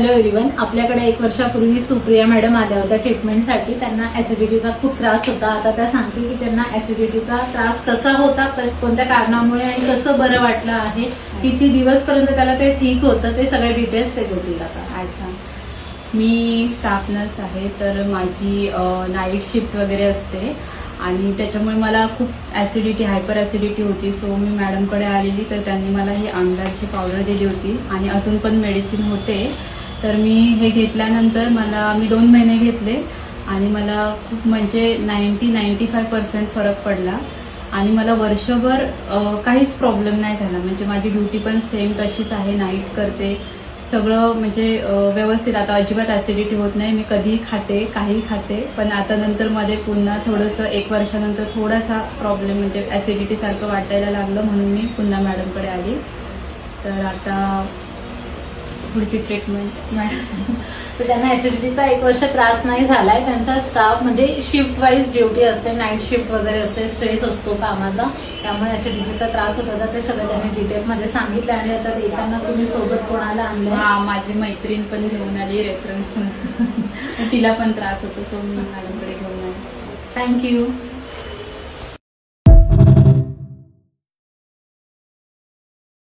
Hello everyone, आपल्याकडे 1 वर्षापूर्वी Supriya madam आल्या होत्या ट्रीटमेंटसाठी. त्यांना ऍसिडिटीचा खूप त्रास होता. आता त्या सांगतील की त्यांना ऍसिडिटीचा त्रास कसा होता, कोणत्या कारणामुळे आणि कसं बरं वाटलं आहे, किती दिवसपर्यंत त्याला ते ठीक होतं, ते सगळे डिटेल्स ते बोलतील आता. अच्छा, मी स्टाफ नर्स आहे. तर माझी नाईट शिफ्ट वगैरे असते आणि त्याच्यामुळे मला खूप ऍसिडिटी, हायपर ऍसिडिटी होती. सो मी मॅडमकडे आलेली, तर त्यांनी मला ही आमलाची पावडर दिली होती आणि अजून पण मेडिसिन होते. तर मी हे घेतल्यानंतर मी 2 महिने घेतले आणि मला खूप म्हणजे 90-95% फरक पडला आणि मला वर्षभर काहीच प्रॉब्लेम नाही झाला. म्हणजे माझी ड्युटी पण सेम तशीच आहे, नाईट करते, सगळं म्हणजे व्यवस्थित. आता अजिबात ऍसिडिटी होत नाही. मी कधीही खाते, काही खाते. पण आता नंतर मध्ये पुन्हा थोडंसं 1 वर्षानंतर थोडासा प्रॉब्लेम म्हणजे ऍसिडिटी सारखं वाटायला लागलं, म्हणून मी पुन्हा मॅडमकडे आली. तर आता पुढची ट्रीटमेंट मॅडम. तर त्यांना ऍसिडिटीचा 1 वर्ष त्रास नाही झालाय. त्यांचा स्टाफ म्हणजे शिफ्ट वाईज ड्युटी असते, नाईट शिफ्ट वगैरे असते, स्ट्रेस असतो कामाचा, त्यामुळे ऍसिडिटीचा त्रास होत होता. ते सगळं त्यांनी डिटेलमध्ये सांगितलं. आणि आता येताना तुम्ही सोबत कोणाला आणलं? हा, माझी मैत्रीण पण घेऊन आली रेफरन्स. तिला पण त्रास होतो, सो मी मॅडमकडे घेऊन आली. थँक्यू.